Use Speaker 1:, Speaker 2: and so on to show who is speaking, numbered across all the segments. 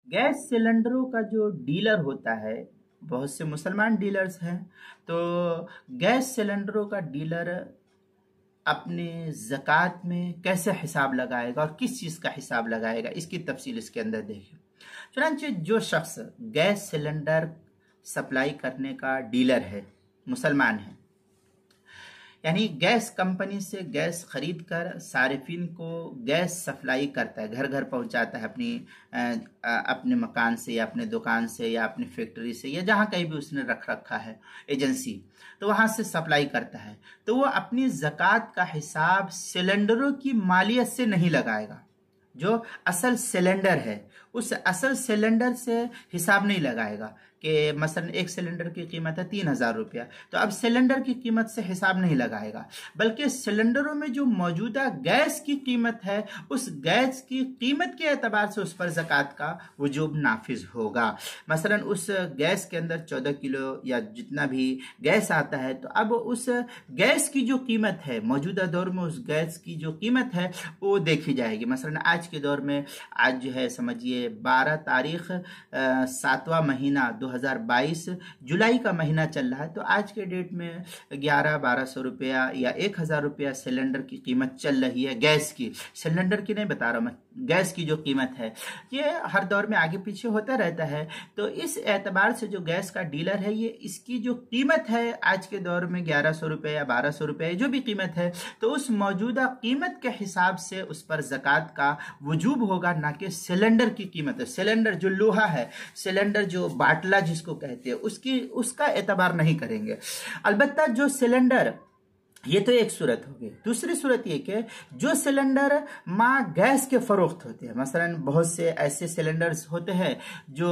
Speaker 1: Gas सिलेंडरों का जो डीलर होता है, बहुत से मुसलमान डीलर्स हैं, तो गैस सिलेंडरों का डीलर अपने ज़कात में कैसे हिसाब लगाएगा और किस चीज़ का हिसाब लगाएगा, इसकी तफसील इसके अंदर देखिए। चुनांचे जो शख्स गैस सिलेंडर सप्लाई करने का डीलर है, मुसलमान है, यानी गैस कंपनी से गैस खरीद कर सारिफिन को गैस सप्लाई करता है, घर घर पहुंचाता है अपने मकान से या अपने दुकान से या अपनी फैक्ट्री से या जहां कहीं भी उसने रख रखा है एजेंसी, तो वहां से सप्लाई करता है। तो वो अपनी ज़कात का हिसाब सिलेंडरों की मालियत से नहीं लगाएगा। जो असल सिलेंडर है उस असल सिलेंडर से हिसाब नहीं लगाएगा कि मसलन एक सिलेंडर की कीमत है 3,000 रुपया, तो अब सिलेंडर की कीमत से हिसाब नहीं लगाएगा, बल्कि सिलेंडरों में जो मौजूदा गैस की कीमत है उस गैस की कीमत के एतबार से उस पर ज़कात का वजूब नाफिज होगा। मसलन उस गैस के अंदर 14 किलो या जितना भी गैस आता है, तो अब उस गैस की जो कीमत है मौजूदा दौर में, उस गैस की जो कीमत है वो देखी जाएगी। मसलन आज के दौर में, आज जो है समझिए 12 तारीख 7वां महीना 2022 जुलाई का महीना चल रहा है, तो आज के डेट में 1100-1200 रुपया या 1000 रुपया सिलेंडर की कीमत चल रही है। गैस की, सिलेंडर की नहीं बता रहा मैं, गैस की जो कीमत है ये हर दौर में आगे पीछे होता रहता है। तो इस एतबार से जो गैस का डीलर है, ये इसकी जो कीमत है आज के दौर में 1100 रुपये या 1200 रुपये जो भी कीमत है, तो उस मौजूदा कीमत के हिसाब से उस पर ज़कात का वजूब होगा, ना कि सिलेंडर की कीमत है। सिलेंडर जो लोहा है, सिलेंडर जो बाटला जिसको कहते हैं, उसका एतबार नहीं करेंगे। अलबत्ता जो सिलेंडर, ये तो एक सूरत होगी। दूसरी सूरत ये कि जो सिलेंडर माँ गैस के फरोख्त होते हैं, मसलन बहुत से ऐसे सिलेंडर्स होते हैं जो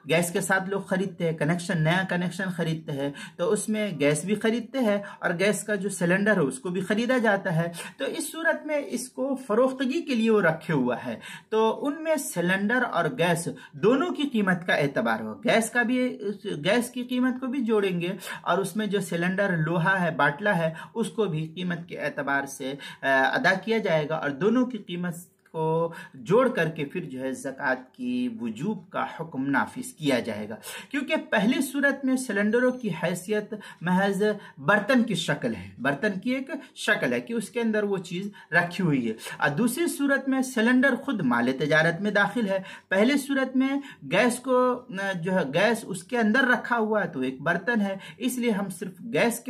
Speaker 1: गैस के साथ लोग खरीदते हैं, कनेक्शन, नया कनेक्शन खरीदते हैं, तो उसमें गैस भी खरीदते हैं और गैस का जो सिलेंडर है उसको भी खरीदा जाता है। तो इस सूरत में इसको फरोख्तगी के लिए वो रखे हुआ है, तो उनमें सिलेंडर और गैस दोनों की कीमत का एतबार हो, गैस का भी, गैस की कीमत को भी जोड़ेंगे और उसमें जो सिलेंडर लोहा है, बाटला है, उसको भी कीमत के एतबार से अदा किया जाएगा और दोनों की कीमत को जोड़ करके फिर जो है ज़कात की वजूब का हुक्म नाफिज किया जाएगा। क्योंकि पहली सूरत में सिलेंडरों की हैसियत महज बर्तन की शक्ल है, बर्तन की एक शक्ल है कि उसके अंदर वो चीज़ रखी हुई है, और दूसरी सूरत में सिलेंडर खुद माल तजारत में दाखिल है। पहली सूरत में गैस को जो है गैस उसके अंदर रखा हुआ है तो एक बर्तन है, इसलिए हम सिर्फ गैस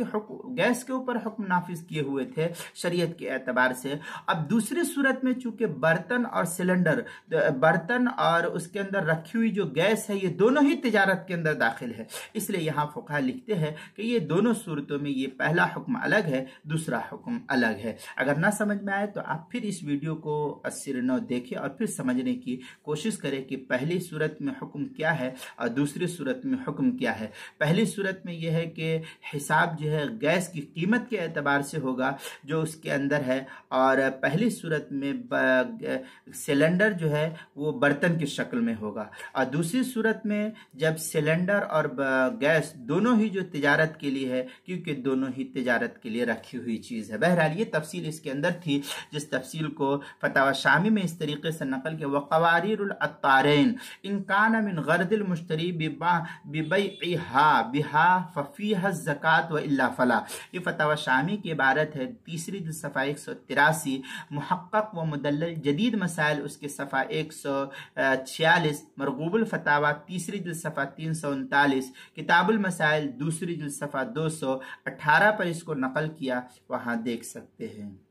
Speaker 1: के ऊपर हुक्म नाफिज किए हुए थे शरीयत के एतबार से। अब दूसरी सूरत में चूंकि बर्तन और सिलेंडर, बर्तन और उसके अंदर रखी हुई जो गैस है, ये दोनों ही तिजारत के अंदर दाखिल है, इसलिए यहाँ फुक़हा लिखते हैं कि ये दोनों सूरतों में ये पहला हुक्म अलग है, दूसरा हुक्म अलग है। अगर ना समझ में आए तो आप फिर इस वीडियो को 80-9 देखें और फिर समझने की कोशिश करें कि पहली सूरत में हुक्म क्या है और दूसरी सूरत में हुक्म क्या है। पहली सूरत में यह है कि हिसाब जो है गैस की कीमत के एतबार से होगा जो उसके अंदर है, और पहली सूरत में सिलेंडर जो है वो बर्तन की शक्ल में होगा, और दूसरी सूरत में जब सिलेंडर और गैस दोनों ही जो तिजारत के लिए है, क्योंकि दोनों ही तिजारत के लिए रखी हुई चीज़ है। बहरहाल ये तफसील इसके अंदर थी, जिस तफसील को फतावा शामी में इस तरीके से नकल किया, वक़वारीरुल अत्तारैन इन कान मिन गर्दिल मुश्तरी बिबैइहा बिहा फफीहा ज़कात व इल्ला फला। ये फतावा शामी की इबारत है, तीसरी सफ़ा 183, मुहक्कक व मुदल्लल जदीद मसाइल उसके सफ़ा 146, मरगूबुल फतावा तीसरी जिल्द सफ़ा 339, किताबुल मसाइल दूसरी जिल्द सफ़ा 218 पर इसको नकल किया, वहाँ देख सकते हैं।